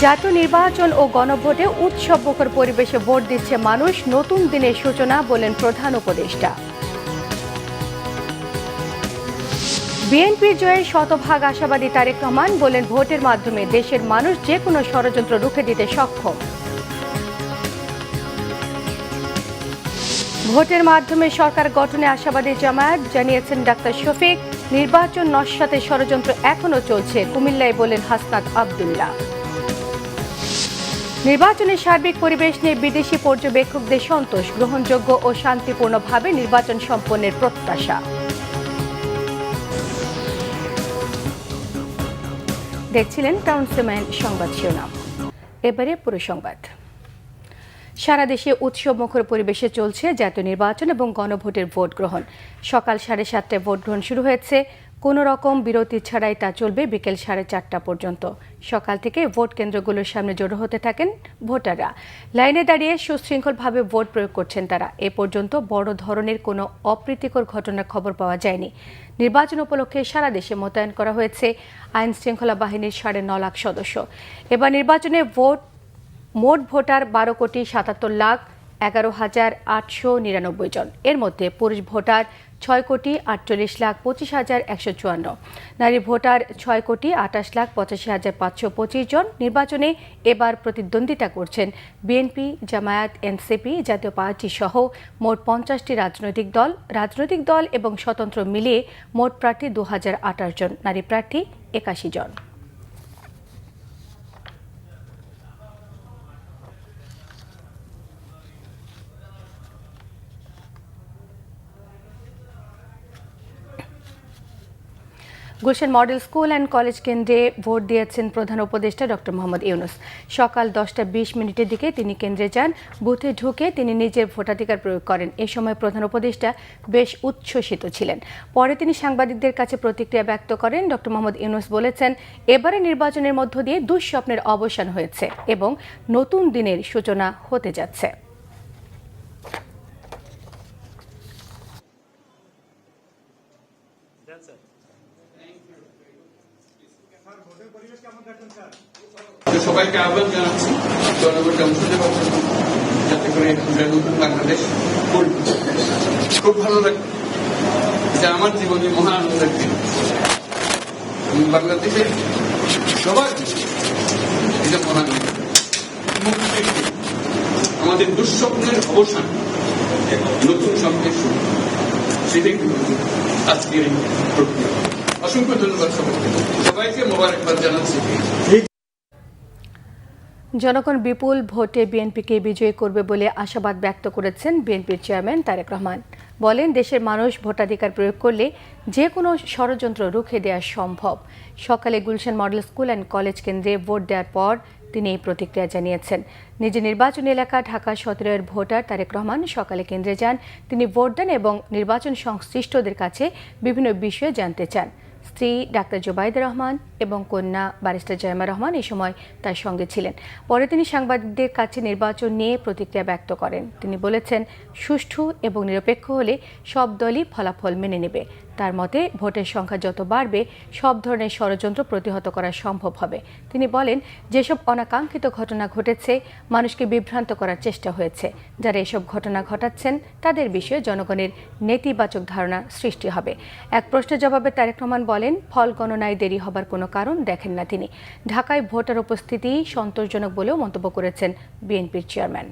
জাতীয় নির্বাচন ও গণভোটে উৎসবমুখর পরিবেশে ভোট দিচ্ছে মানুষ, নতুন দিনের সূচনা বলেন প্রধান উপদেষ্টা। বিএনপির জয়ে শতভাগ আশাবাদী তারেক রহমান, বলেন ভোটের মাধ্যমে দেশের মানুষ যে কোনো ষড়যন্ত্র রুখে দিতে সক্ষম। ভোটের মাধ্যমে সরকার গঠনে আশাবাদী জামায়াত, জানিয়েছেন ডাক্তার শফিক। নির্বাচন নস্যাতে ষড়যন্ত্র এখনও চলছে, কুমিল্লায় বলেন হাসনাত আব্দুল্লাহ। নির্বাচনের সার্বিক পরিবেশ নিয়ে বিদেশি পর্যবেক্ষকদের সন্তোষ, গ্রহণযোগ্য ও শান্তিপূর্ণভাবে নির্বাচন সম্পন্নের প্রত্যাশা। দেখছিলেন টাউনসেম্যান সংবাদ শিরোনাম। এবারে পুরো সংবাদ। সারা দেশে উৎসবমুখর পরিবেশে চলছে জাতীয় নির্বাচন এবং গণভোটের ভোট গ্রহণ। সকাল 7:30টায় ভোট গ্রহণ শুরু হয়েছে। কোনো রকম বিরতি ছাড়াই তা চলবে বিকেল 4:30টা পর্যন্ত। সকাল থেকে ভোট কেন্দ্রগুলোর সামনে জড়ো হতে থাকেন ভোটাররা। লাইনে দাঁড়িয়ে সুশৃঙ্খলভাবে ভোট প্রয়োগ করছেন তারা। এ পর্যন্ত বড় ধরনের কোনো অপ্রীতিকর ঘটনার খবর পাওয়া যায়নি। নির্বাচন উপলক্ষে সারা দেশে মোতায়েন করা হয়েছে আইন শৃঙ্খলা বাহিনীর 9.5 লাখ সদস্য। এবার নির্বাচনে মোট ভোটার 12,77,11,899 জন। এর মধ্যে পুরুষ ভোটার 6,48,25,154, নারী ভোটার 6,28,85,525 জন। নির্বাচনে এবার প্রতিদ্বন্দ্বিতা করছেন বিএনপি, জামায়াত, এনসিপি, জাতীয় পার্টি সহ মোট 50টি রাজনৈতিক দল এবং স্বতন্ত্র মিলিয়ে মোট প্রার্থী 2028 জন, নারী প্রার্থী 81 জন। Gulshan model school and college কেন্দ্রে ভোট দিয়েছেন প্রধান উপদেষ্টা ডক্টর মোহাম্মদ ইউনূস। সকাল 10:20 দিকে তিনি কেন্দ্রে যান। বুথে ঢুকে তিনি নিজের ভোটাধিকার প্রয়োগ করেন। এ সময় প্রধান উপদেষ্টা বেশ উচ্ছ্বসিত ছিলেন। পরে তিনি সাংবাদিকদের কাছে প্রতিক্রিয়া ব্যক্ত করেন। ডক্টর মোহাম্মদ ইউনূস বলেছেন, এবারে নির্বাচনের মধ্য দিয়ে দুঃস্বপ্নের অবসান হয়েছে এবং নতুন দিনের সূচনা হতে যাচ্ছে। সবাইকে আহ্বান জানাচ্ছি জনগণকে অংশ নেওয়ার জন্য, যাতে করে আমরা নতুন বাংলাদেশ গড়ি। খুব ভালো লাগবে, এটা আমার জীবনে মহা আনন্দের দিন। বাংলাদেশের সবার এটা মহা আনন্দ, আমাদের দুঃস্বপ্নের অবসান, নতুন স্বপ্নের শুরু, সেটাই আজকের এই প্রক্রিয়া। অসংখ্য ধন্যবাদ সবাইকে মোবারকবাদ জানাচ্ছি। জনগণ বিপুল ভোটে বিএনপিকে বিজয়ী করবে বলে আশাবাদ ব্যক্ত করেছেন বিএনপির চেয়ারম্যান তারেক রহমান। বলেন, দেশের মানুষ ভোটাধিকার প্রয়োগ করলে যে কোনো ষড়যন্ত্র রুখে দেওয়া সম্ভব। সকালে Gulshan model school and college কেন্দ্রে ভোট দেওয়ার পর তিনি এই প্রতিক্রিয়া জানিয়েছেন। নিজের নির্বাচনী এলাকা ঢাকা 17-এর ভোটার তারেক রহমান সকালে কেন্দ্রে যান। তিনি ভোট দেন এবং নির্বাচন সংশ্লিষ্টদের কাছে বিভিন্ন বিষয়ে জানতে চান। স্ত্রী ডাক্তার জোবাইদা রহমান এবং কন্যা ব্যারিস্টার জয়মা রহমান এই সময় তার সঙ্গে ছিলেন। পরে তিনি সাংবাদিকদের কাছে নির্বাচন নিয়ে প্রতিক্রিয়া ব্যক্ত করেন। তিনি বলেছেন, সুষ্ঠু এবং নিরপেক্ষ হলে সব দলই ফলাফল মেনে নেবে। তার মতে ভোটের সংখ্যা যত বাড়বে সব ধরনের ষড়যন্ত্র প্রতিহত করা সম্ভব হবে। তিনি বলেন, যেসব অনাকাঙ্ক্ষিত ঘটনা ঘটেছে, মানুষকে বিভ্রান্ত করার চেষ্টা হয়েছে। যারা এসব ঘটনা ঘটাচ্ছেন তাদের বিষয়ে জনগণের নেতিবাচক ধারণা সৃষ্টি হবে। এক প্রশ্নের জবাবে তারেক রহমান বলেন, ফল গণনায় দেরি হবার কোনো কারণ দেখেন না তিনি। ঢাকায় ভোটার উপস্থিতি সন্তোষজনক বলেও মন্তব্য করেছেন বিএনপির চেয়ারম্যান।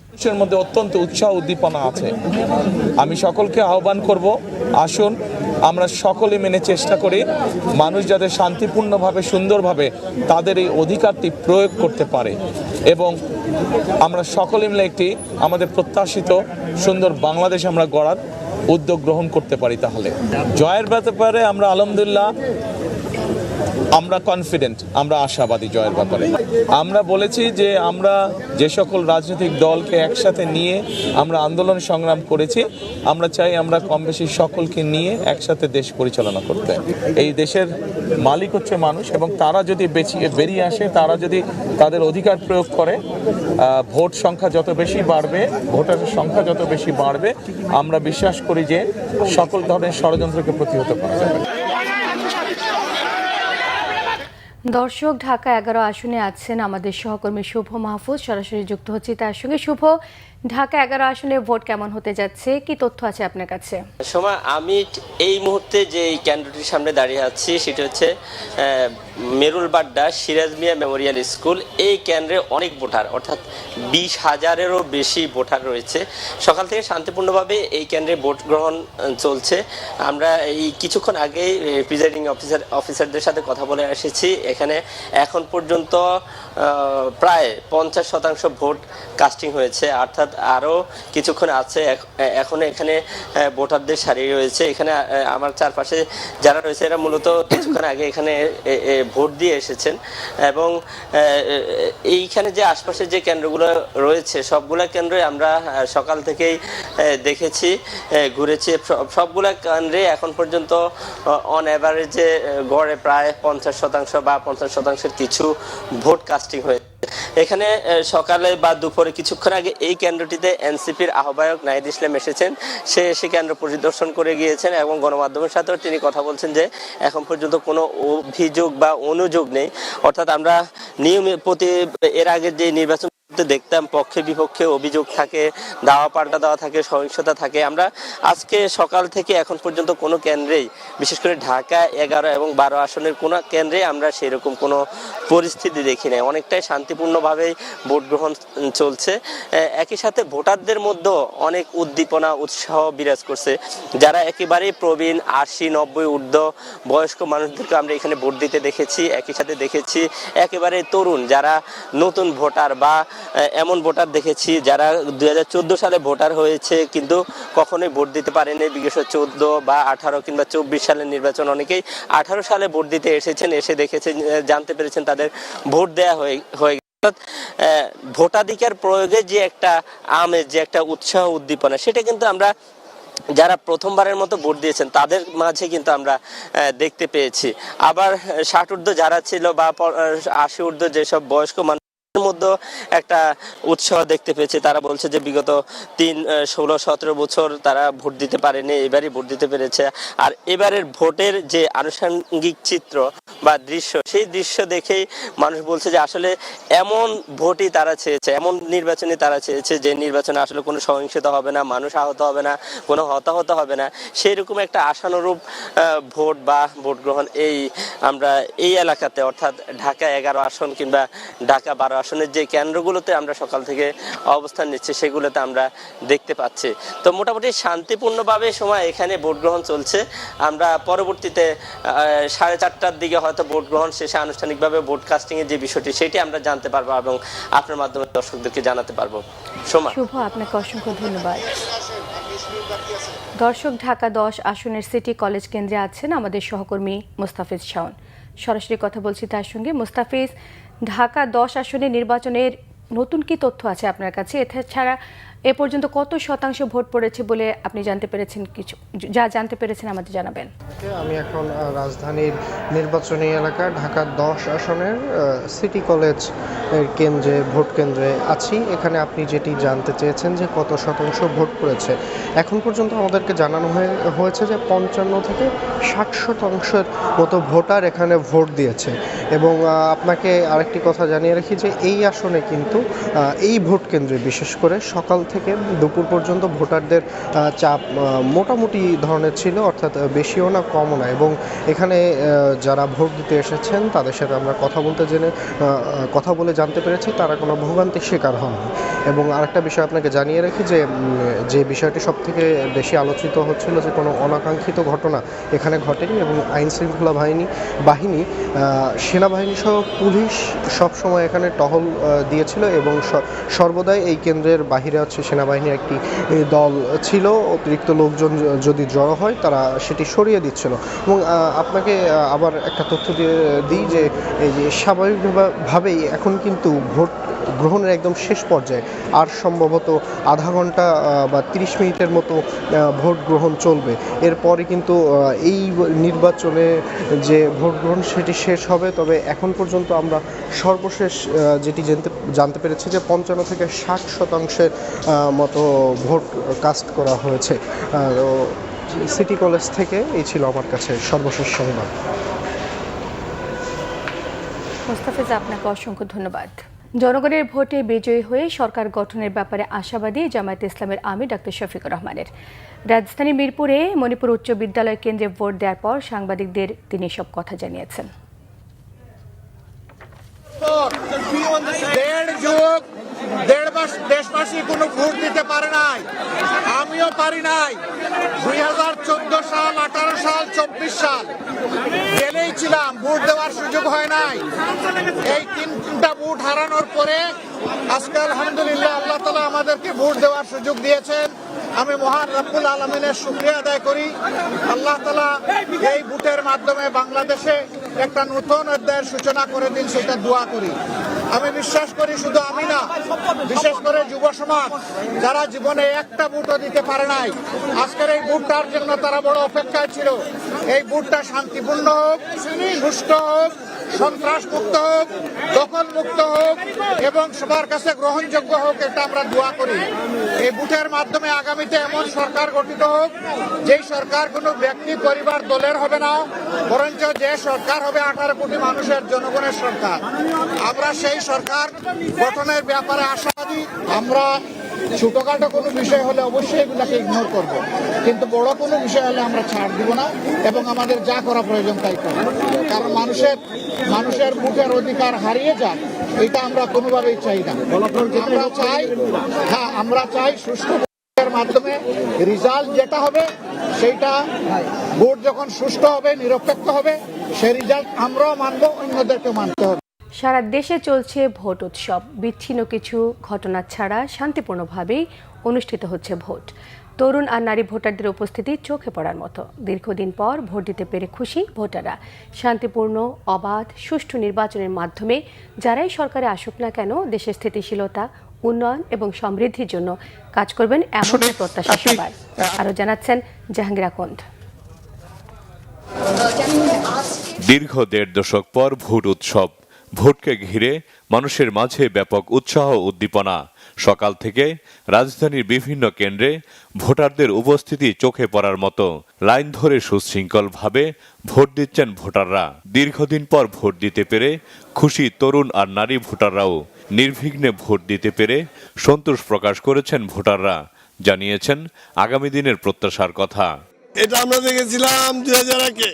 মানুষের মধ্যে অত্যন্ত উৎসাহ উদ্দীপনা আছে। আমি সকলকে আহ্বান করব, আসুন আমরা সকলে মেনে চেষ্টা করি মানুষ যাতে শান্তিপূর্ণভাবে সুন্দরভাবে তাদের এই অধিকারটি প্রয়োগ করতে পারে এবং আমরা সকলে মিলে একটি আমাদের প্রত্যাশিত সুন্দর বাংলাদেশ আমরা গড়ার উদ্যোগ গ্রহণ করতে পারি। তাহলে জয়ের ব্যাপারে আমরা আলহামদুলিল্লাহ আমরা কনফিডেন্ট, আমরা আশাবাদী জয়ের ব্যাপারে। আমরা বলেছি যে আমরা যে সকল রাজনৈতিক দলকে একসাথে নিয়ে আমরা আন্দোলন সংগ্রাম করেছি, আমরা চাই আমরা কম বেশি সকলকে নিয়ে একসাথে দেশ পরিচালনা করতে। এই দেশের মালিক হচ্ছে মানুষ এবং তারা যদি বেরিয়ে আসে, তারা যদি তাদের অধিকার প্রয়োগ করে, ভোট সংখ্যা যত বেশি বাড়বে, ভোটারের সংখ্যা যত বেশি বাড়বে, আমরা বিশ্বাস করি যে সকল ধরনের ষড়যন্ত্রকে প্রতিহত করা যাবে। দর্শক, ঢাকা ১১ আসনে আছেন আমাদের সহকর্মী শুভ মাহফুজ, সরাসরি যুক্ত হচ্ছে তার সঙ্গে। শুভ, ঢাকা ১১ আসনে ভোট কেমন হতে যাচ্ছে, কি তথ্য আছে আপনার কাছে? সোমা, আমি এই মুহূর্তে যে কেন্দ্রটির সামনে দাঁড়িয়ে আছি সেটা হচ্ছে মেরুল বাড্ডা সিরাজ মিয়া মেমোরিয়াল স্কুল। এই কেন্দ্রে অনেক ভোটার, অর্থাৎ 20,000-এরও বেশি ভোটার রয়েছে। সকাল থেকে শান্তিপূর্ণভাবে এই কেন্দ্রে ভোট গ্রহণ চলছে। আমরা এই কিছুক্ষণ আগেই প্রিজাইডিং অফিসারদের সাথে কথা বলে এসেছি। এখানে এখন পর্যন্ত প্রায় 50% ভোট কাস্টিং হয়েছে, অর্থাৎ আরও কিছুক্ষণ আছে। এখন এখানে ভোটারদের সারি রয়েছে। এখানে আমার চারপাশে যারা রয়েছে এরা মূলত কিছুক্ষণ আগে এখানে ভোট দিয়ে এসেছেন, এবং এইখানে যে আশপাশে যে কেন্দ্রগুলো রয়েছে সবগুলা কেন্দ্রে আমরা সকাল থেকেই দেখেছি, ঘুরেছি। সবগুলা কেন্দ্রে এখন পর্যন্ত অন অ্যাভারেজে গড়ে প্রায় 50% বা 50%-এর কিছু ভোট কাস্টিং হয়েছে। এখানে সকালে বা দুপুরে কিছুক্ষণ আগে এই কেন্দ্রটিতে এনসিপির আহ্বায়ক নাহিদ ইসলাম এসেছেন। সে এসে কেন্দ্র পরিদর্শন করে গিয়েছেন এবং গণমাধ্যমের সাথেও তিনি কথা বলছেন যে এখন পর্যন্ত কোনো অভিযোগ বা অনুযোগ নেই। অর্থাৎ আমরা এর আগে যে নির্বাচন দেখতাম পক্ষে বিপক্ষে অভিযোগ থাকে, দাওয়া পাল্টা দেওয়া থাকে, সহিংসতা থাকে। আমরা আজকে সকাল থেকে এখন পর্যন্ত কোনো কেন্দ্রেই, বিশেষ করে ঢাকা 11 এবং 12 আসনের কোনো কেন্দ্রে আমরা সেরকম কোনো পরিস্থিতি দেখি নাই। অনেকটাই শান্তিপূর্ণভাবেই ভোট গ্রহণ চলছে। একই সাথে ভোটারদের মধ্যেও অনেক উদ্দীপনা, উৎসাহ বিরাজ করছে। যারা একেবারেই প্রবীণ 80-90 ঊর্ধ্ব বয়স্ক মানুষদেরকে আমরা এখানে ভোট দিতে দেখেছি। একই সাথে দেখেছি একেবারে তরুণ যারা নতুন ভোটার বা এমন ভোটার দেখেছি যারা 2014 সালে ভোটার হয়েছে কিন্তু কখনোই ভোট দিতে পারেনি। বিগত 14 বা 18 কিংবা 24 সালের নির্বাচন অনেকেই 18 সালে ভোট দিতে এসেছেন, এসে দেখেছেন, জানতে পেরেছেন তাদের ভোট দেয়া হয়ে ভোটাধিকার প্রয়োগে যে একটা আমেজ, যে একটা উৎসাহ উদ্দীপনা, সেটা কিন্তু আমরা যারা প্রথমবারের মতো ভোট দিয়েছেন তাদের মাঝে কিন্তু আমরা দেখতে পেয়েছি। আবার 60 ঊর্ধ্ব যারা ছিল বা 80 ঊর্ধ্ব যেসব বয়স্ক মানুষ মধ্যে একটা উৎসাহ দেখতে পেয়েছে। তারা বলছে যে বিগত 16-17 বছর তারা ভোট দিতে পারেনি, এবারই ভোট দিতে পেরেছে। আর এবারের ভোটের যে আনুষঙ্গিক চিত্র বা দৃশ্য, সেই দৃশ্য দেখেই মানুষ বলছে যে আসলে এমন ভোটই তারা চেয়েছে, এমন নির্বাচনে তারা চেয়েছে যে নির্বাচনে আসলে কোনো সহিংসতা হবে না, মানুষ আহত হবে না, কোনো হতাহত হবে না। সেই রকম একটা আশানুরূপ ভোট বা ভোট গ্রহণ আমরা এই এলাকাতে, অর্থাৎ ঢাকা 11 আসন কিংবা ঢাকা 12 আসনের যে কেন্দ্রগুলোতে আমরা সকাল থেকে অবস্থান নিচ্ছি সেগুলোতে আমরা দেখতে পাচ্ছি। তো মোটামুটি শান্তিপূর্ণভাবে সময় এখানে ভোট গ্রহণ চলছে। আমরা পরবর্তীতে 4:30টার দিকে হয়তো ভোট গ্রহণ শেষে আনুষ্ঠানিকভাবে ভোট কাস্টিং এর যে বিষয়টি সেটি আমরা জানতে পারবো এবং আপনার মাধ্যমে দর্শকদেরকে জানাতে পারবো। সোমা, শুভ, আপনাকে অসংখ্য ধন্যবাদ। দর্শক, ঢাকা 10 আসনের সিটি কলেজ কেন্দ্রে আছেন আমাদের সহকর্মী মুস্তাফিজ শাওন, সরাসরি কথা বলছি তার সঙ্গে। মুস্তাফিজ, ঢাকা 10 আসনের নির্বাচনের নতুন কি তথ্য আছে আপনার কাছে? এছাড়া এ পর্যন্ত কত শতাংশ ভোট পড়েছে বলে আপনি জানতে পেরেছেন? কিছু যা জানতে পেরেছেন আমাদের জানাবেন। আমি এখন রাজধানীর নির্বাচনী এলাকা ঢাকা 10 আসনের সিটি কলেজ কেন্দ্রে, ভোট কেন্দ্রে আছি। এখানে আপনি যেটি জানতে চেয়েছেন যে কত শতাংশ ভোট পড়েছে, এখন পর্যন্ত আমাদেরকে জানানো হয়েছে যে 55 থেকে 60% মতো ভোটার এখানে ভোট দিয়েছে। এবং আপনাকে আরেকটি কথা জানিয়ে রাখি যে এই আসনে কিন্তু এই ভোট কেন্দ্রে বিশেষ করে সকাল থেকে দুপুর পর্যন্ত ভোটারদের চাপ মোটামুটি ধরনের ছিল, অর্থাৎ বেশিও না কমও না। এবং এখানে যারা ভোট দিতে এসেছেন তাদের সাথে আমরা কথা বলে জানতে পেরেছি তারা কোনো ভোগান্তির শিকার হননি। এবং আরেকটা বিষয় আপনাকে জানিয়ে রাখি যে বিষয়টি সব থেকে বেশি আলোচিত হচ্ছিল যে কোনো অনাকাঙ্ক্ষিত ঘটনা এখানে ঘটেনি এবং আইন শৃঙ্খলা বাহিনী সেনাবাহিনী সহ পুলিশ সবসময় এখানে টহল দিয়েছিল এবং সর্বদাই এই কেন্দ্রের বাহিরে হচ্ছে সেনাবাহিনীর একটি দল ছিল। অতিরিক্ত লোকজন যদি জড়ো হয় তারা সেটি সরিয়ে দিচ্ছিল। এবং আপনাকে আবার একটা তথ্য দিই যে এই যে স্বাভাবিকভাবেই এখন কিন্তু ভোট গ্রহণের একদম শেষ পর্যায়ে, আর সম্ভবত আধা ঘন্টা বা 30 মিনিটের মতো ভোট গ্রহণ চলবে। এরপরে কিন্তু এই নির্বাচনে যে ভোট গ্রহণ সেটি শেষ হবে। তবে এখন পর্যন্ত আমরা সর্বশেষ যেটি জানতে পেরেছি যে 55 থেকে 60% মতো ভোট কাস্ট করা হয়েছে। সিটি কলেজ থেকে এই ছিল আমার কাছে সর্বশেষ সংবাদ। মোস্তাফিজ, আপনাকে অসংখ্য ধন্যবাদ। জনগণের ভোটে বিজয়ী হয়ে সরকার গঠনের ব্যাপারে আশাবাদী জামায়াতে ইসলামের আমির ডক্টর শফিকুর রহমানের। রাজধানী মিরপুরে মণিপুর উচ্চ বিদ্যালয় কেন্দ্রে ভোট দেওয়ার পর সাংবাদিকদের তিনি সব কথা জানিয়েছেন। দেশবাসী কোনো ভোট দিতে পারে নাই, আমিও পারি নাই। 2014 সাল, 18 সাল, 24 সাল গেলেই ছিলাম, ভোট দেওয়ার সুযোগ হয় নাই। এই তিনটা ভোট হারানোর পরে আজকে আলহামদুলিল্লাহ আল্লাহ তাআলা আমাদেরকে ভোট দেওয়ার সুযোগ দিয়েছেন। আমি মহান রব্বুল আলমিনের শুকরিয়া আদায় করি। আল্লাহ তাআলা এই ভোটের মাধ্যমে বাংলাদেশে একটা নতুন অধ্যায়ের সূচনা করে দিন, সেটা দোয়া করি। আমি বিশ্বাস করি শুধু আমি না, বিশেষ করে যুব সমাজ যারা জীবনে একটা ভোটও দিতে পারে নাই, আজকের এই ভোটটার জন্য তারা বড় অপেক্ষায় ছিল। এই ভোটটা শান্তিপূর্ণ হোক, সুষ্ঠু হোক, সন্ত্রাস মুক্ত হোক, দখল মুক্ত হোক এবং সবার কাছে গ্রহণযোগ্য হোক, এটা আমরা দোয়া করি। এই ভোটের মাধ্যমে আগামীতে এমন সরকার গঠিত হোক যেই সরকার কোনো ব্যক্তি, পরিবার, দলের হবে না, বরঞ্চ যে সরকার হবে 18 কোটি মানুষের, জনগণের সরকার। আমরা সেই সরকার গঠনের ব্যাপারে আশাবাদী। আমরা ছোটখাটো কোনো বিষয় হলে অবশ্যই এগুলাকে ইগনোর করব, কিন্তু বড় কোনো বিষয় হলে আমরা ছাড় দিব না এবং আমাদের যা করা প্রয়োজন তাই করব। কারণ মানুষের ভোটের অধিকার হারিয়ে যাক, এটা আমরা কোনোভাবেই চাই না। আমরা চাই সুষ্ঠু ভোটের মাধ্যমে রেজাল্ট যেটা হবে সেইটা, ভোট যখন সুষ্ঠু হবে, নিরপেক্ষ হবে, সেই রেজাল্ট আমরাও মানব, অন্যদেরকে মানতে হবে। সারা দেশে চলছে ভোট উৎসব। বিচ্ছিন্ন কিছু ঘটনা ছাড়া শান্তিপূর্ণভাবেই অনুষ্ঠিত হচ্ছে ভোট। তরুণ আর নারী ভোটারদের উপস্থিতি চোখে পড়ার মতো। দীর্ঘদিন পর ভোট দিতে পেরে খুশি ভোটাররা। শান্তিপূর্ণ, অবাধ, সুষ্ঠু নির্বাচনের মাধ্যমে যারাই সরকারে আসুক না কেন, দেশের স্থিতিশীলতা, উন্নয়ন এবং সমৃদ্ধির জন্য কাজ করবেন এমন প্রত্যাশা সবার। আরও জানাচ্ছেন জাহাঙ্গীর আকন্দ। দীর্ঘ 1.5 দশক পর ভোট উৎসব। ভোটকে ঘিরে মানুষের মাঝে ব্যাপক উৎসাহ উদ্দীপনা। সকাল থেকে রাজধানীর বিভিন্ন কেন্দ্রে ভোটারদের উপস্থিতি চোখে পড়ার মতো। লাইন ধরে সুশৃঙ্খলভাবে ভোট দিচ্ছেন ভোটাররা। দীর্ঘদিন পর ভোট দিতে পেরে খুশি তরুণ আর নারী ভোটাররাও। নির্বিঘ্নে ভোট দিতে পেরে সন্তোষ প্রকাশ করেছেন ভোটাররা। জানিয়েছেন আগামী দিনের প্রত্যাশার কথা। এটা আমরা দেখেছিলাম 2001-এ,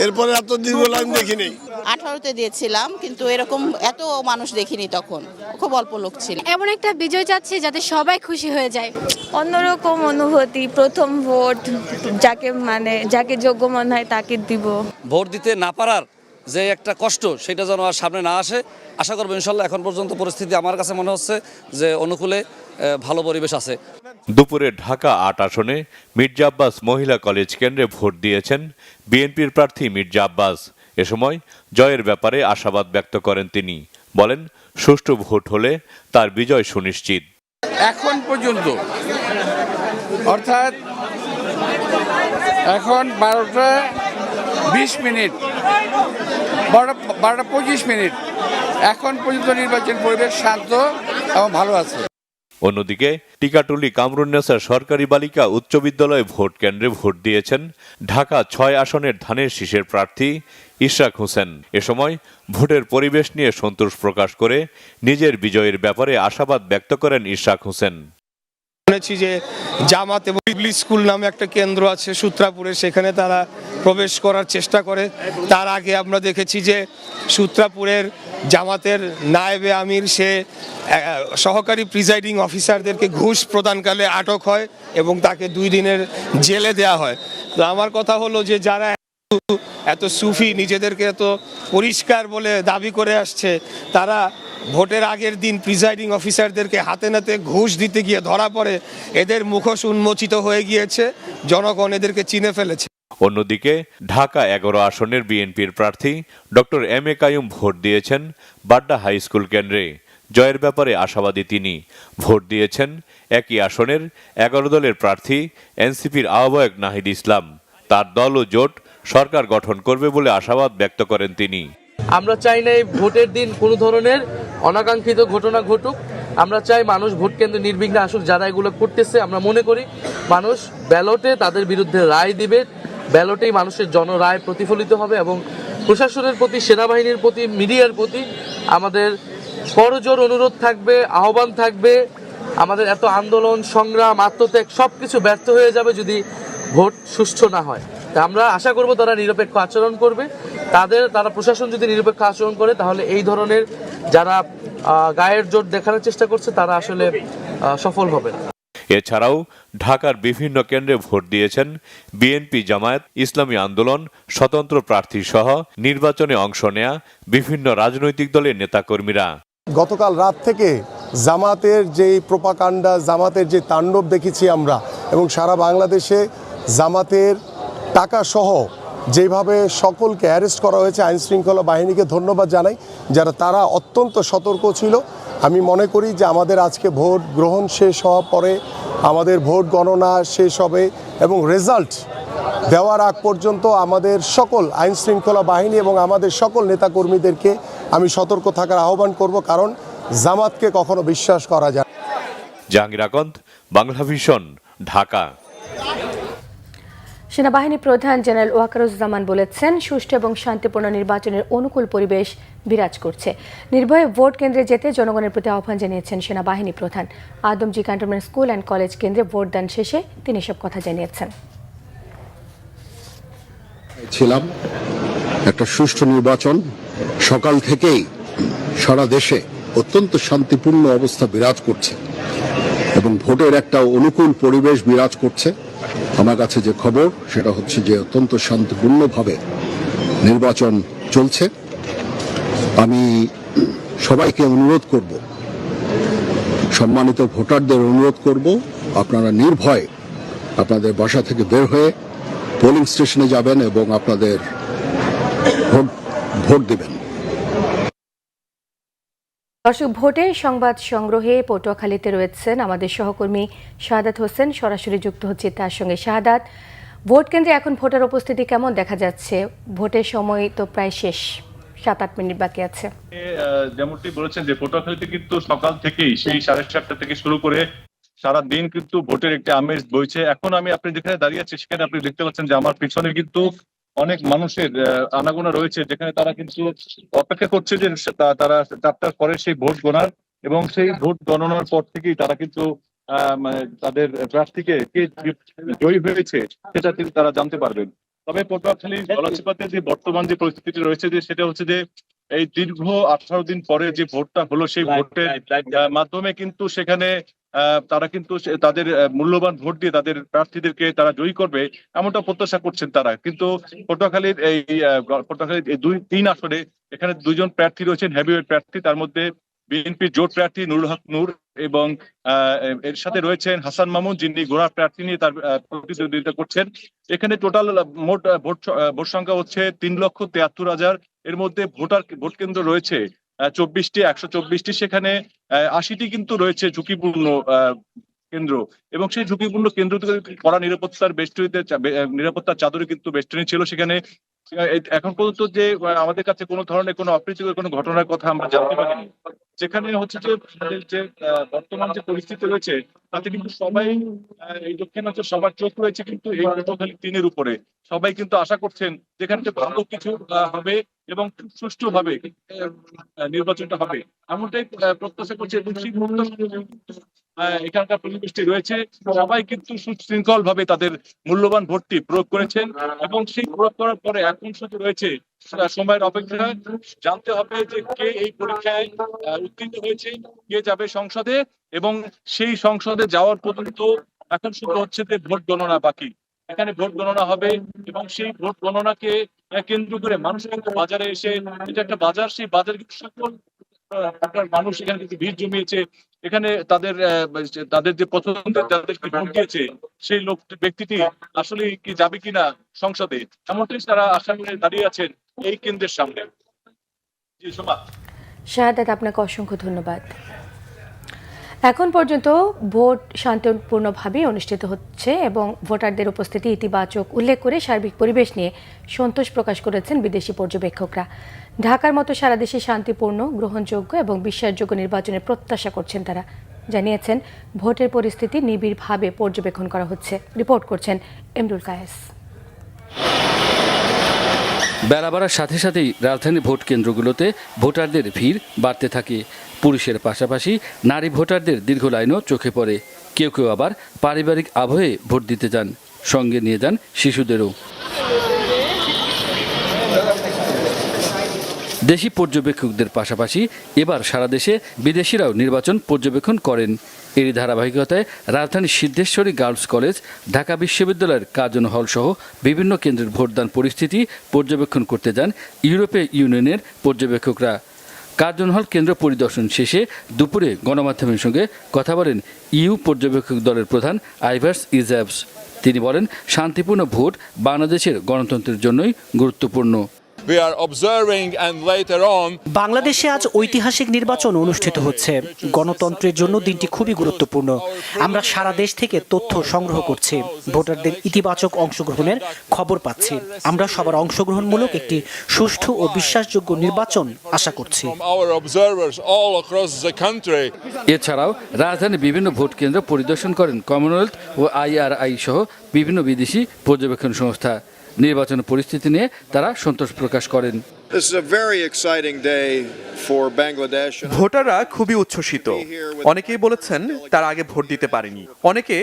এরপরে এত দীর্ঘ লাইন দেখিনি। 18-তে দিয়েছিলাম, কিন্তু এরকম এত মানুষ দেখিনি, তখন খুব অল্প লোক ছিল। এমন একটা বিজয় চাচ্ছি যাতে সবাই খুশি হয়ে যায়। অন্যরকম অনুভূতি, প্রথম ভোট, যাকে যোগ্য মনে হয় তাকে দিব। ভোট দিতে না পারার যে একটা কষ্ট, সেটা যেন আর সামনে না আসে, আশা করবো ইনশাল্লাহ। এখন পর্যন্ত পরিস্থিতি আমার কাছে মনে হচ্ছে যে অনুকূলে, ভালো পরিবেশ আছে। দুপুরে ঢাকা 8 আসনে মির্জা আব্বাস মহিলা কলেজ কেন্দ্রে ভোট দিয়েছেন বিএনপির প্রার্থী মির্জা আব্বাস। এ সময় জয়ের ব্যাপারে আশাবাদ ব্যক্ত করেন তিনি। বলেন, সুষ্ঠু ভোট হলে তার বিজয় সুনিশ্চিত। এখন পর্যন্ত, অর্থাৎ এখন 12টা 20 মিনিট, 12টা 25 মিনিট, এখন পর্যন্ত নির্বাচন পরিবেশ শান্ত এবং ভালো আছে। অন্যদিকে টিকাটুলি কামরুন্নেসা সরকারি বালিকা উচ্চ বিদ্যালয় ভোট কেন্দ্রে ভোট দিয়েছেন ঢাকা 6 আসনের ধানের শীষের প্রার্থী ইশরাক হোসেন। এ সময় ভোটের পরিবেশ নিয়ে সন্তোষ প্রকাশ করে নিজের বিজয়ের ব্যাপারে আশাবাদ ব্যক্ত করেন ইশরাক হোসেন। শুনেছি যে জামাত এবং ইবলিস স্কুল নামে একটা কেন্দ্র আছে সূত্রাপুরে, সেখানে তারা প্রবেশ করার চেষ্টা করে। তার আগে আমরা দেখেছি যে সূত্রাপুরের জামাতের নায়েবে আমির, সে সহকারী প্রিজাইডিং অফিসারদেরকে ঘুষ প্রদানকালে আটক হয় এবং তাকে 2 দিনের জেলে দেয়া হয়। তো আমার কথা হলো যে যারা এত সুফি, নিজেদেরকে এত পরিষ্কার বলে দাবি করে আসছে, তারা ভোটের আগের দিন প্রিজাইডিং অফিসারদেরকে হাতে নাতে ঘুষ দিতে গিয়ে ধরা পড়ে। এদের মুখোশ উন্মোচিত হয়ে গিয়েছে, জনগণ এদেরকে চিনে ফেলেছে। অন্যদিকে ঢাকা 11 আসনের বিএনপির প্রার্থী ডক্টর এম.এ. কাইয়ুম ভোট দিয়েছেন বাড্ডা হাই স্কুল কেন্দ্রে। জয়ের ব্যাপারে আশাবাদী তিনি। ভোট দিয়েছেন একই আসনের 11 দলের প্রার্থী এনসিপির আহ্বায়ক নাহিদ ইসলাম। তার দল ও জোট সরকার গঠন করবে বলে আশাবাদ ব্যক্ত করেন তিনি। আমরা চাই না এই ভোটের দিন কোনো ধরনের অনাকাঙ্ক্ষিত ঘটনা ঘটুক। আমরা চাই মানুষ ভোট কেন্দ্রে নির্বিঘ্নে আসুক। যারা এগুলো করতেছে, আমরা মনে করি মানুষ ব্যালটে তাদের বিরুদ্ধে রায় দিবে। ব্যালটেই মানুষের জনরায় প্রতিফলিত হবে এবং প্রশাসনের প্রতি, সেনাবাহিনীর প্রতি, মিডিয়ার প্রতি আমাদের করজোর অনুরোধ থাকবে, আহ্বান থাকবে। আমাদের এত আন্দোলন, সংগ্রাম, আত্মত্যাগ সবকিছু ব্যর্থ হয়ে যাবে যদি ভোট সুষ্ঠু না হয়। তা আমরা আশা করব তারা নিরপেক্ষ আচরণ করবে। তারা প্রশাসন যদি নিরপেক্ষ আচরণ করে তাহলে এই ধরনের যারা গায়ের জোর দেখানোর চেষ্টা করছে তারা আসলে সফল হবে। এছাড়াও ঢাকার বিভিন্ন কেন্দ্রে ভোট দিয়েছেন বিএনপি, জামায়াত ইসলামী আন্দোলন, স্বতন্ত্র প্রার্থী সহ নির্বাচনে অংশ নেয়া বিভিন্ন রাজনৈতিক দলের নেতাকর্মীরা। গতকাল রাত থেকে জামাতের যেই প্রোপাকাণ্ডা, জামাতের যে তাণ্ডব দেখেছি আমরা, এবং সারা বাংলাদেশে জামাতের টাকা সহ যেভাবে সকলকে অ্যারেস্ট করা হয়েছে, আইনশৃঙ্খলা বাহিনীকে ধন্যবাদ জানাই যারা তারা অত্যন্ত সতর্ক ছিল। আমি মনে করি যে আমাদের আজকে ভোট গ্রহণ শেষ হওয়ার পরে আমাদের ভোট গণনা শেষ হবে এবং রেজাল্ট দেওয়ার আগ পর্যন্ত আমাদের সকল আইনশৃঙ্খলা বাহিনী এবং আমাদের সকল নেতাকর্মীদেরকে আমি সতর্ক থাকার আহ্বান করব, কারণ জামাতকে কখনো বিশ্বাস করা যায় না। জাহাঙ্গীর আকন্দ, বাংলা ভিশন, ঢাকা। সেনাবাহিনী প্রধান জেনারেল ওয়াকারুজ্জামান বলেছেন, সুষ্ঠু এবং শান্তিপূর্ণ নির্বাচনের অনুকূল পরিবেশ বিরাজ করছে। নির্ভয়ে ভোট কেন্দ্রে যেতে জনগণের প্রতি আহ্বান জানিয়েছেন সেনাবাহিনী প্রধান। Adamjee cantonment school and college কেন্দ্রে ভোটদান শেষে তিনি সব কথা জানিয়েছেন। ছিলাম একটা সুষ্ঠু নির্বাচন, সকাল থেকেই সারা দেশে অত্যন্ত শান্তিপূর্ণ অবস্থা বিরাজ করছে এবং ভোটের একটা অনুকূল পরিবেশ বিরাজ করছে। আমার কাছে যে খবর সেটা হচ্ছে যে অত্যন্ত শান্তিপূর্ণভাবে নির্বাচন চলছে। আমি সবাইকে অনুরোধ করব, সম্মানিত ভোটারদের অনুরোধ করব, আপনারা নির্ভয়ে আপনাদের বাসা থেকে বের হয়ে পোলিং স্টেশনে যাবেন এবং আপনাদের ভোট দিবেন। দর্শক, ভোটের সংবাদ সংগ্রহে পটুয়াখালীতে রয়েছেন আমাদের সহকর্মী শাহাদাত হোসেন। সরাসরি যুক্ত হচ্ছে তার সঙ্গে। শাহাদাত, ভোট কেন্দ্রে এখন ভোটার উপস্থিতি কেমন দেখা যাচ্ছে? ভোটের সময় তো প্রায় শেষ, 7-8 মিনিট বাকি আছে। যেমনটি বলেছেন যে পটুয়াখালীতে কিন্তু সকাল থেকেই সেই 7:30 থেকে শুরু করে সারা দিন কিন্তু ভোটের একটা আমেজ বইছে। এখন আপনি যেখানে দাঁড়িয়ে আছি সেখানে আপনি দেখতে পাচ্ছেন যে আমার পিছনে কিন্তু অনেক মানুষের আনাগোনা রয়েছে, যেখানে তারা কিন্তু অপেক্ষা করছে যে তারা 4টার পরে সেই ভোট গণার, এবং সেই ভোট গণনার পর থেকেই তারা কিন্তু তাদের প্রার্থীকে কে জয়ী হয়েছে সেটা কিন্তু তারা জানতে পারবেন। তবে পটুয়াখালীর গলাচিপাতে যে বর্তমান যে পরিস্থিতি রয়েছে যে সেটা হচ্ছে যে এই দীর্ঘ 18 দিন পরে যে ভোটটা হলো, সেই ভোটের মাধ্যমে কিন্তু সেখানে তারা কিন্তু তাদের মূল্যবান ভোট দিয়ে তাদের প্রার্থীদেরকে তারা জয়ী করবে এমনটা প্রত্যাশা করছেন তারা। কিন্তু পটুয়াখালীর এই 2-3 আসনে এখানে 2 জন প্রার্থী রয়েছেন, হেভিওয়েট প্রার্থী। তার মধ্যে বিএনপি জোট প্রার্থী নুরুল হক নূর এবং এর সাথে রয়েছেন হাসান মামুন, যিনি গোড়া প্রার্থী নিয়ে তার প্রতিদ্বন্দ্বিতা করছেন। এখানে টোটাল মোট ভোট সংখ্যা হচ্ছে 3,73,000। এর মধ্যে ভোট কেন্দ্র রয়েছে 24টি, 124টি। সেখানে 80টি কিন্তু রয়েছে ঝুঁকিপূর্ণ কেন্দ্র, এবং সেই ঝুঁকিপূর্ণ কেন্দ্র থেকে কড়া নিরাপত্তার চাদরে কিন্তু বেষ্টনী ছিল সেখানে। এখন পর্যন্ত যে আমাদের কাছে কোনো ধরনের কোনো অপ্রীতিকর কোনো ঘটনার কথা আমরা জানতে পারিনি। যেখানে হচ্ছে যে বর্তমান যে পরিস্থিতি রয়েছে তাতে কিন্তু সবাই এই দক্ষিণাঞ্চল সবার চোখ রয়েছে কিন্তু এই পটুয়াখালী 3-এর উপরে। সবাই কিন্তু আশা করছেন যেখানে যে ভালো কিছু হবে এবং সুষ্ঠুভাবে নির্বাচনটা হবে এমনটাই প্রত্যাশা করছে। এবং সেই এখানকার পরিবেশটি রয়েছে, সবাই কিন্তু সুশৃঙ্খল ভাবে তাদের মূল্যবান ভোটটি প্রয়োগ করেছেন, এবং সেই প্রয়োগ করার পরে এখন শুধু রয়েছে সময়ের অপেক্ষা। জানতে হবে যে কে এই পরীক্ষায় উত্তীর্ণ হয়েছে, কে যাবে সংসদে, এবং সেই সংসদে যাওয়ার পর্যন্ত এখন শুধু হচ্ছে যে ভোট গণনা বাকি। এখানে ভোট গণনা হবে এবং সেই ভোট গণনাকে কেন্দ্র করে মানুষ কিন্তু বাজারে এসে, এটা একটা বাজার, সেই বাজার কিন্তু সকল মানুষ এখানে কিন্তু ভিড় জমিয়েছে। এখানে তাদের যে পছন্দের যাদেরকে ভোট দিয়েছে সেই ব্যক্তিটি আসলে কি যাবে কিনা সংসদে, এমনটাই তারা আশা করে দাঁড়িয়ে আছেন এই কেন্দ্রের সামনে। শাহাদাত, আপনাকে অসংখ্য ধন্যবাদ। এখন পর্যন্ত ভোট শান্তিপূর্ণভাবে অনুষ্ঠিত হচ্ছে এবং ভোটারদের উপস্থিতি ইতিবাচক উল্লেখ করে সার্বিক পরিবেশ নিয়ে সন্তোষ প্রকাশ করেছেন বিদেশি পর্যবেক্ষকরা। ঢাকার মতো সারা দেশে শান্তিপূর্ণ, গ্রহণযোগ্য এবং বিশ্বাসযোগ্য নির্বাচনের প্রত্যাশা করছেন তারা। জানিয়েছেন ভোটের পরিস্থিতি নিবিড়ভাবে পর্যবেক্ষণ করা হচ্ছে। রিপোর্ট করছেন এমরুল কায়েস। বেলা বাড়ার সাথে সাথেই রাজধানীর ভোট কেন্দ্রগুলোতে ভোটারদের ভিড় বাড়তে থাকে। পুরুষের পাশাপাশি নারী ভোটারদের দীর্ঘ লাইনও চোখে পড়ে। কেউ কেউ আবার পারিবারিক আবহে ভোট দিতে যান, সঙ্গে নিয়ে যান শিশুদেরও। দেশি পর্যবেক্ষকদের পাশাপাশি এবার সারা দেশে বিদেশিরাও নির্বাচন পর্যবেক্ষণ করেন। এরই ধারাবাহিকতায় রাজধানীর সিদ্ধেশ্বরী গার্লস কলেজ, ঢাকা বিশ্ববিদ্যালয়ের কার্জন হল সহ বিভিন্ন কেন্দ্রের ভোটদান পরিস্থিতি পর্যবেক্ষণ করতে যান ইউরোপীয় ইউনিয়নের পর্যবেক্ষকরা। কার্জন হল কেন্দ্র পরিদর্শন শেষে দুপুরে গণমাধ্যমের সঙ্গে কথা বলেন ইউ পর্যবেক্ষক দলের প্রধান আইভার্স ইজাবস। তিনি বলেন, শান্তিপূর্ণ ভোট বাংলাদেশের গণতন্ত্রের জন্যই গুরুত্বপূর্ণ। বাংলাদেশে আজ ঐতিহাসিক নির্বাচন অনুষ্ঠিত হচ্ছে। গণতন্ত্রের জন্য দিনটি খুবই গুরুত্বপূর্ণ। আমরা সারা দেশ থেকে তথ্য সংগ্রহ করছি, ভোটারদের ইতিবাচক অংশগ্রহণের খবর পাচ্ছি। আমরা সবার অংশগ্রহণমূলক একটি সুষ্ঠু ও বিশ্বাসযোগ্য নির্বাচন আশা করছি। এছাড়াও রাজধানীর বিভিন্ন ভোট কেন্দ্র পরিদর্শন করেন কমনওয়েলথ ও IRI সহ বিভিন্ন বিদেশি পর্যবেক্ষণ সংস্থা। নির্বাচন পরিস্থিতি নিয়ে তারা সন্তোষ প্রকাশ করেন। ভোটাররা খুবই উচ্ছ্বসিত। অনেকেই বলেছেন তারা আগে ভোট দিতে পারেনি, অনেকে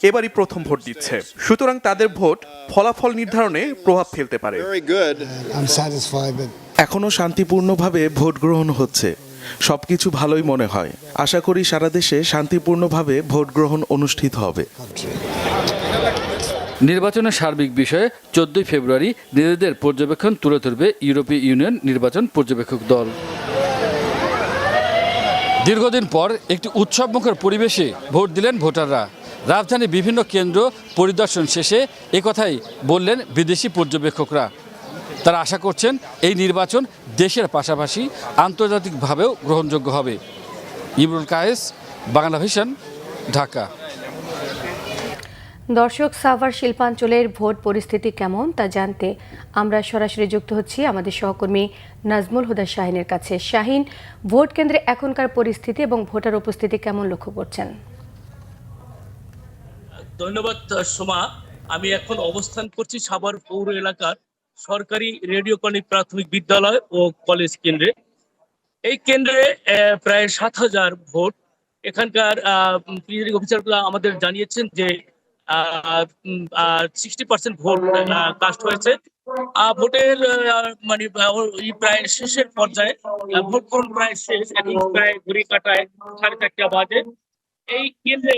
এবারই প্রথম ভোট দিচ্ছে, সুতরাং তাদের ভোট ফলাফল নির্ধারণে প্রভাব ফেলতে পারে। এখনো শান্তিপূর্ণভাবে ভোট গ্রহণ হচ্ছে, সবকিছু ভালোই মনে হয়। আশা করি সারা দেশে শান্তিপূর্ণভাবে ভোট গ্রহণ অনুষ্ঠিত হবে। নির্বাচনের সার্বিক বিষয়ে 14 ফেব্রুয়ারি নিজেদের পর্যবেক্ষণ তুলে ধরবে ইউরোপীয় ইউনিয়ন নির্বাচন পর্যবেক্ষক দল। দীর্ঘদিন পর একটি উৎসবমুখর পরিবেশে ভোট দিলেন ভোটাররা। রাজধানীর বিভিন্ন কেন্দ্র পরিদর্শন শেষে একথাই বললেন বিদেশি পর্যবেক্ষকরা। তারা আশা করছেন এই নির্বাচন দেশের পাশাপাশি আন্তর্জাতিকভাবেও গ্রহণযোগ্য হবে। ইমরুল কায়েস, বাংলা ভিশন, ঢাকা। দর্শক, সাভার শিল্পাঞ্চলের ভোট পরিস্থিতি কেমন তা জানতে আমরা সরাসরি যুক্ত হচ্ছি আমাদের সহকর্মী নাজমুল হুদা শাহিনের কাছে। শাহিন, ভোট কেন্দ্রে এখনকার পরিস্থিতি এবং ভোটার উপস্থিতি কেমন লক্ষ্য করছেন? ধন্যবাদ সোমা। আমি এখন অবস্থান করছি সাভার পৌর এলাকার সরকারি রেডিওকনি প্রাথমিক বিদ্যালয় ও কলেজ কেন্দ্রে। এই কেন্দ্রে প্রায় 7000 ভোট। এখানকার প্রিজাইডিং অফিসাররা আমাদের জানিয়েছেন যে 60% ভোট কাস্ট হয়েছে। ভোটের মানে প্রায় শেষের পর্যায়ে, ভোট গ্রহণ প্রায় শেষ, এখন প্রায় ঘড়ি কাটায় 4:30 বাজে। এই কেন্দ্রে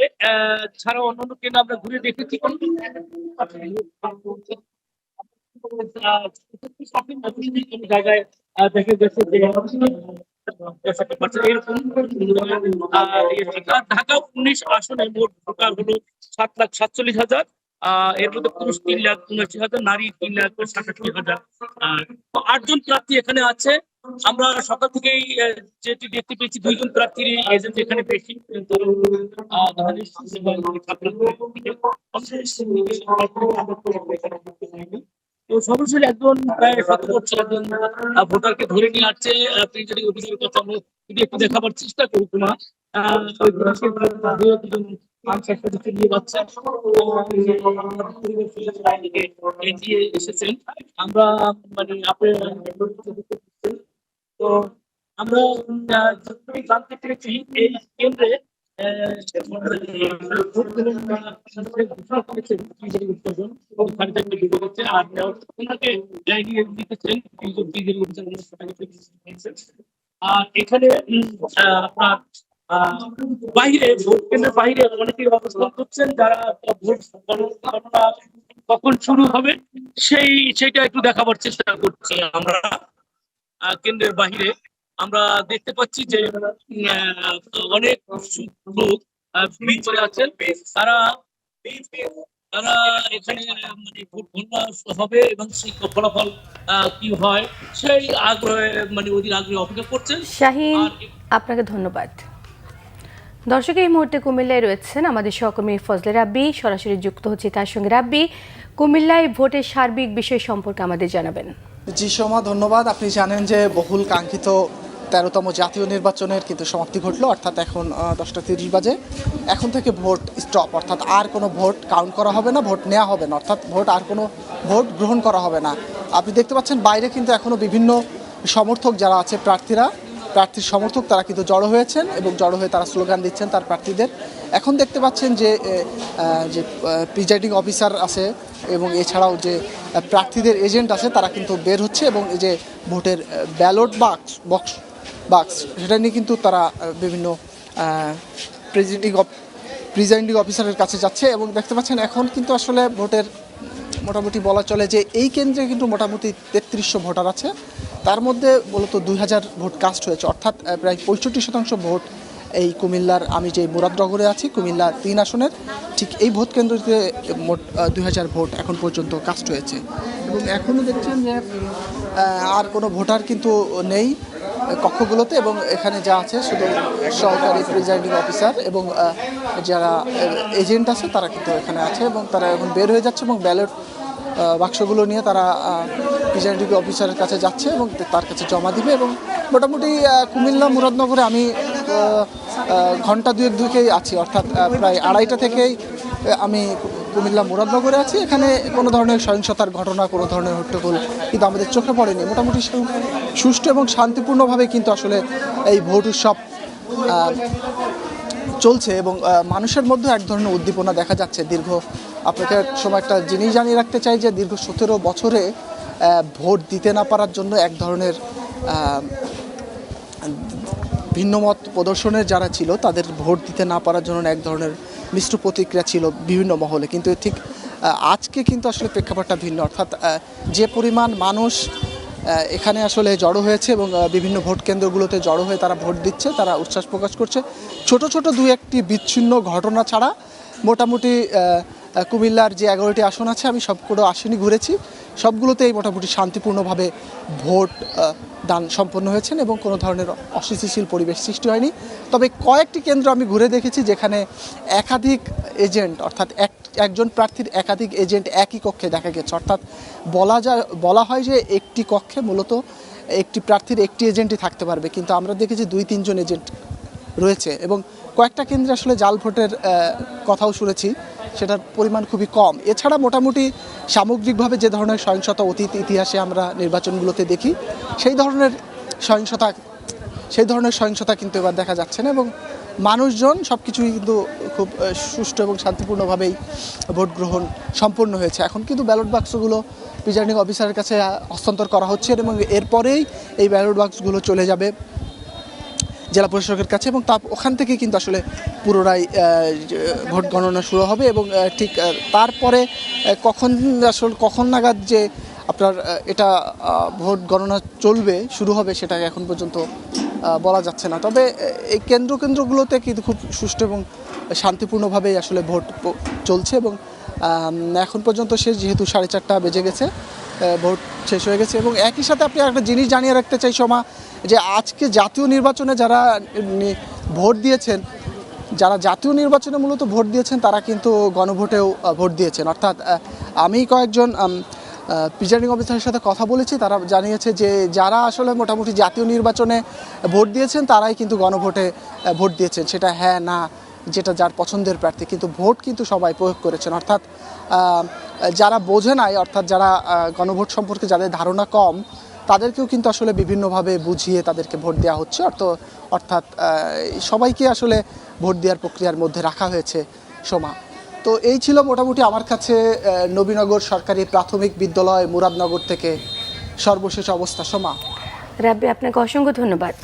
ছাড়া অন্যান্য কেন্দ্রে আমরা ঘুরে দেখেছি জায়গায় দেখা গেছে যে ঢাকা 19 আসনে মোট ভোটার হলো 7,47,000। এর মধ্যে পুরুষ 3,79,000, নারী 3,87,000। 8 জন প্রার্থী এখানে আছে। আমরা সকাল থেকেই যেটি দেখতে পেয়েছি 2 জন প্রার্থীর এজেন্ট এখানে বেশি, কিন্তু সর্বশেষ একজন প্রায় 7 বছর একজন ভোটারকে ধরে নিয়ে আসছে প্রিজাইডিং অফিসারের কথা আমরা যদি একটু দেখাবার চেষ্টা করি। তোমার নিয়ে এসেছেন। আমরা মানে তো আমরা জানতে পেরেছি এই কেন্দ্রে আর এখানে আপনার বাইরে ভোট কেন্দ্রের বাইরে অনেকেই অবস্থান করছেন, যারা ভোট গণনা কখন শুরু হবে সেইটা একটু দেখাবার চেষ্টা করছি। আমরা কেন্দ্রের বাহিরে আমরা দেখতে পাচ্ছি যে অনেক লোক ভিড় আছেন। তারা এখানে মানে ভোট গণনা হবে এবং সেই ফলাফল কি হয় সেই আগ্রহে মানে অধীর আগ্রহে অপেক্ষা করছেন। শাহিন, আপনাকে ধন্যবাদ। দর্শক, এই মুহূর্তে কুমিল্লায় রয়েছেন আমাদের সহকর্মী ফজলে রাব্বি, সরাসরি যুক্ত হচ্ছে তার সঙ্গে। রাব্বি, কুমিল্লায় ভোটের সার্বিক বিষয় সম্পর্কে আমাদের জানাবেন। জি সোমা, ধন্যবাদ। আপনি জানেন যে বহুল কাঙ্ক্ষিত 13তম জাতীয় নির্বাচনের কিন্তু সমাপ্তি ঘটলো, অর্থাৎ এখন 10টা 30 বাজে। এখন থেকে ভোট স্টপ, অর্থাৎ আর কোনো ভোট কাউন্ট করা হবে না, ভোট নেওয়া হবে না, অর্থাৎ ভোট গ্রহণ করা হবে না। আপনি দেখতে পাচ্ছেন বাইরে কিন্তু এখনও বিভিন্ন সমর্থক যারা আছে প্রার্থীর সমর্থক তারা কিন্তু জড়ো হয়েছেন এবং জড়ো হয়ে তারা স্লোগান দিচ্ছেন তার প্রার্থীদের। এখন দেখতে পাচ্ছেন যে প্রিজাইডিং অফিসার আছে এবং এছাড়াও যে প্রার্থীদের এজেন্ট আছে তারা কিন্তু বের হচ্ছে এবং এই যে ভোটের ব্যালট বাক্স সেটা নিয়ে কিন্তু তারা বিভিন্ন প্রিজাইডিং অফিসারের কাছে যাচ্ছে এবং দেখতে পাচ্ছেন এখন কিন্তু আসলে ভোটের মোটামুটি বলা চলে যে এই কেন্দ্রে কিন্তু মোটামুটি 3300 ভোটার আছে, তার মধ্যে মূলত 2000 ভোট কাস্ট হয়েছে, অর্থাৎ প্রায় 65% ভোট এই কুমিল্লার, আমি যে মুরাদনগরে আছি কুমিল্লা 3 আসনের ঠিক এই ভোট কেন্দ্রটিতে মোট 2000 ভোট এখন পর্যন্ত কাস্ট হয়েছে। এবং এখনও দেখছেন যে আর কোনো ভোটার কিন্তু নেই কক্ষগুলোতে এবং এখানে যা আছে শুধু সহকারী প্রিজাইডিং অফিসার এবং যারা এজেন্ট আছে তারা কিন্তু এখানে আছে এবং তারা এখন বের হয়ে যাচ্ছে এবং ব্যালট বাক্সগুলো নিয়ে তারা প্রিজাইডিং অফিসারের কাছে যাচ্ছে এবং তার কাছে জমা দিবে। এবং মোটামুটি কুমিল্লা মুরাদনগরে আমি ঘন্টা দুয়েকেই আছি, অর্থাৎ প্রায় 2:30টা থেকেই আমি কুমিল্লা মুরাদনগরে আছি। এখানে কোনো ধরনের সহিংসতার ঘটনা, কোনো ধরনের হট্টগোল কিন্তু আমাদের চোখে পড়েনি। মোটামুটি সুষ্ঠু এবং শান্তিপূর্ণভাবে কিন্তু আসলে এই ভোট উৎসব চলছে এবং মানুষের মধ্যে এক ধরনের উদ্দীপনা দেখা যাচ্ছে। আপনাকে সময় একটা জিনিস জানিয়ে রাখতে চাই যে দীর্ঘ 17 বছরে ভোট দিতে না পারার জন্য এক ধরনের ভিন্নমত প্রদর্শনের যারা ছিল তাদের ভোট দিতে না পারার জন্য এক ধরনের মিশ্র প্রতিক্রিয়া ছিল বিভিন্ন মহলে, কিন্তু ঠিক আজকে কিন্তু আসলে প্রেক্ষাপটটা ভিন্ন, অর্থাৎ যে পরিমাণ মানুষ এখানে আসলে জড়ো হয়েছে এবং বিভিন্ন ভোট কেন্দ্রগুলোতে জড়ো হয়ে তারা ভোট দিচ্ছে, তারা উচ্ছ্বাস প্রকাশ করছে। ছোট 2-1টি বিচ্ছিন্ন ঘটনা ছাড়া মোটামুটি কুমিল্লার যে 11টি আসন আছে আমি সবগুলো আসনই ঘুরেছি, সবগুলোতেই মোটামুটি শান্তিপূর্ণভাবে ভোট দান সম্পন্ন হয়েছেন এবং কোনো ধরনের অস্থিতিশীল পরিবেশ সৃষ্টি হয়নি। তবে কয়েকটি কেন্দ্র আমি ঘুরে দেখেছি যেখানে একাধিক এজেন্ট, অর্থাৎ একজন প্রার্থীর একাধিক এজেন্ট একই কক্ষে দেখা গেছে, অর্থাৎ বলা হয় যে একটি কক্ষে মূলত একটি প্রার্থীর একটি এজেন্টই থাকতে পারবে, কিন্তু আমরা দেখেছি 2-3 জন এজেন্ট রয়েছে এবং কয়েকটা কেন্দ্রে আসলে জাল ভোটের কথাও শুনেছি, সেটার পরিমাণ খুবই কম। এছাড়া মোটামুটি সামগ্রিকভাবে যে ধরনের সহিংসতা অতীত ইতিহাসে আমরা নির্বাচনগুলোতে দেখি সেই ধরনের সহিংসতা কিন্তু এবার দেখা যাচ্ছে না এবং মানুষজন সব কিছুই কিন্তু খুব সুষ্ঠু এবং শান্তিপূর্ণভাবেই ভোট গ্রহণ সম্পন্ন হয়েছে। এখন কিন্তু ব্যালট বাক্সগুলো প্রিজাইডিং অফিসারের কাছে হস্তান্তর করা হচ্ছে এবং এরপরেই এই ব্যালট বাক্সগুলো চলে যাবে জেলা প্রশাসকের কাছে এবং ওখান থেকে কিন্তু আসলে পুনরায় ভোট গণনা শুরু হবে এবং ঠিক তারপরে কখন নাগাদ যে আপনার এটা ভোট গণনা শুরু হবে সেটা এখন পর্যন্ত বলা যাচ্ছে না। তবে এই কেন্দ্রগুলোতে কিন্তু খুব সুষ্ঠু এবং শান্তিপূর্ণভাবেই আসলে ভোট চলছে এবং এখন পর্যন্ত শেষ, যেহেতু 4:30 বেজে গেছে, ভোট শেষ হয়ে গেছে। এবং একই সাথে আপনি একটা জিনিস জানিয়ে রাখতে চাই সোমা, যে আজকে জাতীয় নির্বাচনে যারা ভোট দিয়েছেন, যারা জাতীয় নির্বাচনে মূলত ভোট দিয়েছেন তারা কিন্তু গণভোটেও ভোট দিয়েছেন, অর্থাৎ আমি কয়েকজন প্রিজাইডিং অফিসারের সাথে কথা বলেছি, তারা জানিয়েছে যে যারা আসলে মোটামুটি জাতীয় নির্বাচনে ভোট দিয়েছেন তারাই কিন্তু গণভোটে ভোট দিয়েছেন, সেটা হ্যাঁ না যেটা যার পছন্দের প্রার্থী, কিন্তু ভোট কিন্তু সবাই প্রয়োগ করেছেন। অর্থাৎ যারা বোঝে নাই, অর্থাৎ যারা গণভোট সম্পর্কে যাদের ধারণা কম তাদেরকেও কিন্তু আসলে বিভিন্নভাবে বুঝিয়ে তাদেরকে ভোট দেওয়া হচ্ছে, অর্থাৎ সবাইকে আসলে ভোট দেওয়ার প্রক্রিয়ার মধ্যে রাখা হয়েছে সোমা। তো এই ছিল মোটামুটি আমার কাছে নবীনগর সরকারি প্রাথমিক বিদ্যালয় মুরাদনগর থেকে সর্বশেষ অবস্থা। সোমা। রাব্বি, আপনাকে অসংখ্য ধন্যবাদ।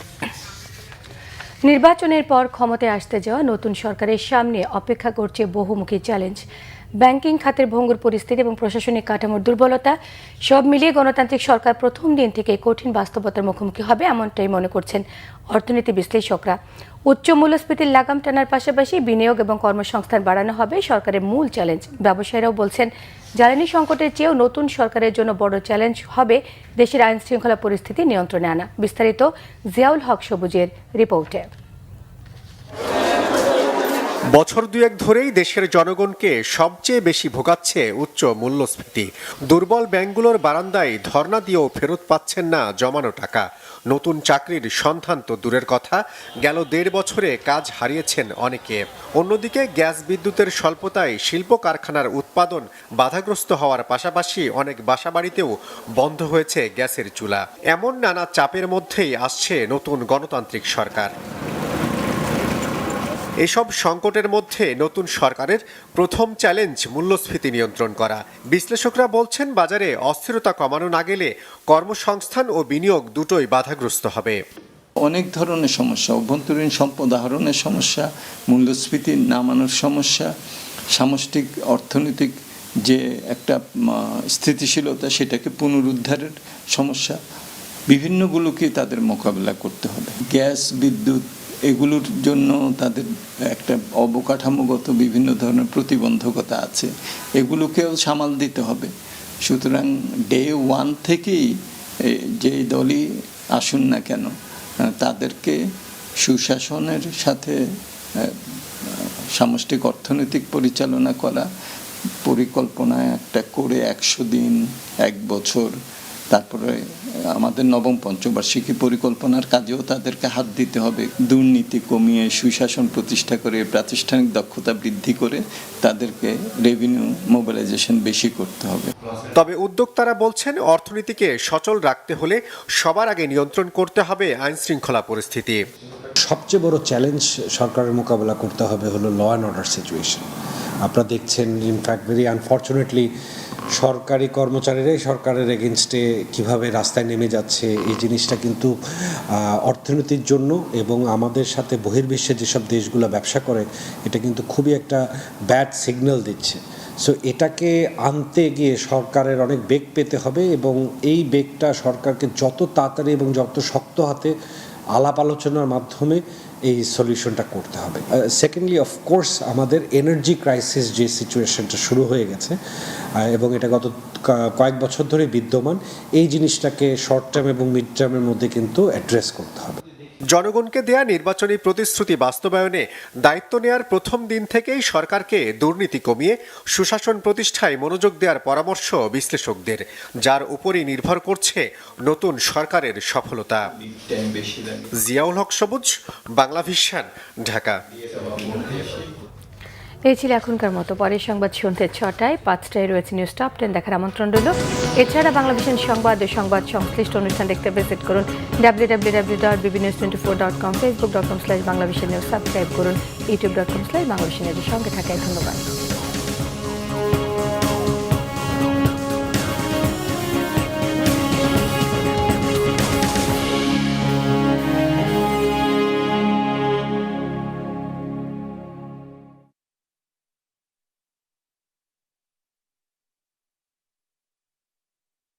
নির্বাচনের পর ক্ষমতায় আসতে যাওয়া নতুন সরকারের সামনে অপেক্ষা করছে বহুমুখী চ্যালেঞ্জ। ব্যাংকিং খাতের ভঙ্গুর পরিস্থিতি এবং প্রশাসনিক কাঠামোর দুর্বলতা সব মিলিয়ে গণতান্ত্রিক সরকার প্রথম দিন থেকে কঠিন বাস্তবতার মুখোমুখি হবে, এমনটাই মনে করছেন অর্থনীতি বিশ্লেষকরা। উচ্চ মূল্যস্ফীতির লাগাম টানার পাশাপাশি বিনিয়োগ এবং কর্মসংস্থান বাড়ানো হবে সরকারের মূল চ্যালেঞ্জ। ব্যবসায়ীরাও বলছেন জ্বালানি সংকটের চেয়েও নতুন সরকারের জন্য বড় চ্যালেঞ্জ হবে দেশের আইন শৃঙ্খলা পরিস্থিতি নিয়ন্ত্রণে আনা। বিস্তারিত জিয়াউল হক সবুজের রিপোর্টে। বছর দুয়েক ধরেই দেশের জনগণকে সবচেয়ে বেশি ভোগাচ্ছে উচ্চ মূল্যস্ফীতি। দুর্বল ব্যাংকগুলোর বারান্দায় ধর্ণা দিয়েও ফেরত পাচ্ছেন না জমানো টাকা। নতুন চাকরির সন্ধান তো দূরের কথা, গেল 1.5 বছরে কাজ হারিয়েছেন অনেকে। অন্যদিকে গ্যাস বিদ্যুতের স্বল্পতায় শিল্প কারখানার উৎপাদন বাধাগ্রস্ত হওয়ার পাশাপাশি অনেক বাসাবাড়িতেও বন্ধ হয়েছে গ্যাসের চুলা। এমন নানা চাপের মধ্যেই আসছে নতুন গণতান্ত্রিক সরকার। এসব সংকটের মধ্যে নতুন সরকারের প্রথম চ্যালেঞ্জ মূল্যস্ফীতি নিয়ন্ত্রণ করা। বিশ্লেষকরা বলছেন, বাজারে অস্থিরতা কমানো না গেলে কর্মসংস্থান ও বিনিয়োগ দুটোই বাধাগ্রস্ত হবে। অনেক ধরনের সমস্যা, অভ্যন্তরীণ সম্পদ আহরণের সমস্যা, মূল্যস্ফীতি নামানোর সমস্যা, সামষ্টিক অর্থনৈতিক যে একটা স্থিতিশীলতা সেটাকে পুনরুদ্ধারের সমস্যা, বিভিন্নগুলোকে তাদের মোকাবেলা করতে হবে। গ্যাস, বিদ্যুৎ এগুলোর জন্য তাদের একটা অবকাঠামোগত বিভিন্ন ধরনের প্রতিবন্ধকতা আছে, এগুলোকেও সামাল দিতে হবে। সুতরাং ডে 1 থেকেই যে দলই আসুন না কেন তাদেরকে সুশাসনের সাথে সামষ্টিক অর্থনৈতিক পরিচালনা করা, পরিকল্পনা একটা করে 100 দিন, 1 বছর, তারপরে আমাদের নবম পঞ্চবার্ষিকী পরিকল্পনার কাজেও তাদেরকে হাত দিতে হবে। দুর্নীতি কমিয়ে সুশাসন প্রতিষ্ঠা করে প্রাতিষ্ঠানিক দক্ষতা বৃদ্ধি করে তাদেরকে রেভিনিউ মোবিলাইজেশন বেশি করতে হবে। তবে উদ্যোক্তারা বলছেন, অর্থনীতিকে সচল রাখতে হলে সবার আগে নিয়ন্ত্রণ করতে হবে আইন শৃঙ্খলা পরিস্থিতি। সবচেয়ে বড় চ্যালেঞ্জ সরকারের মোকাবেলা করতে হবে হলো ল অ্যান্ড অর্ডার সিচুয়েশন। আপনারা দেখছেন, ইনফ্যাক্ট ভেরি আনফর্চুনেটলি সরকারি কর্মচারীরাই সরকারের এগেনস্টে কিভাবে রাস্তায় নেমে যাচ্ছে, এই জিনিসটা কিন্তু অর্থনীতির জন্য এবং আমাদের সাথে বহির্বিশ্বে যেসব দেশগুলো ব্যবসা করে এটা কিন্তু খুবই একটা ব্যাড সিগন্যাল দিচ্ছে। সো এটাকে আনতে গিয়ে সরকারের অনেক বেগ পেতে হবে এবং এই বেগটা সরকারকে যত তাড়াতাড়ি এবং যত শক্ত হাতে আলাপ আলোচনার মাধ্যমে এই সলিউশনটা করতে হবে। সেকেন্ডলি, অফকোর্স আমাদের এনার্জি ক্রাইসিস যে সিচুয়েশনটা শুরু হয়ে গেছে এবং এটা গত কয়েক বছর ধরে বিদ্যমান, এই জিনিসটাকে শর্ট টার্ম এবং মিড টার্মের মধ্যে কিন্তু অ্যাড্রেস করতে হবে। জনগণকে দেয়া নির্বাচনী প্রতিশ্রুতি বাস্তবায়নে দায়িত্ব নেয়ার প্রথম দিন থেকেই সরকারকে দুর্নীতি কমিয়ে সুশাসন প্রতিষ্ঠায় মনোযোগ দেওয়ার পরামর্শ বিশ্লেষকদের, যার উপরই নির্ভর করছে নতুন সরকারের সফলতা। জিয়াউল হক সবুজ, বাংলাভিশন, ঢাকা। এই ছিল এখনকার মতো। পরের সংবাদ সন্ধ্যে 6টায়, 5টায় রয়েছে নিউজ টপ 10 দেখার আমন্ত্রণ রইল। এছাড়া বাংলাভিশন সংবাদ ও সংবাদ সংশ্লিষ্ট অনুষ্ঠান দেখতে ভিজিট করুন www.bbnews24.com, facebook.com/বাংলাভিশন নিউজ, সাবস্ক্রাইব করুন youtube.com/বাংলাভিশনের সঙ্গে থাকায় ধন্যবাদ।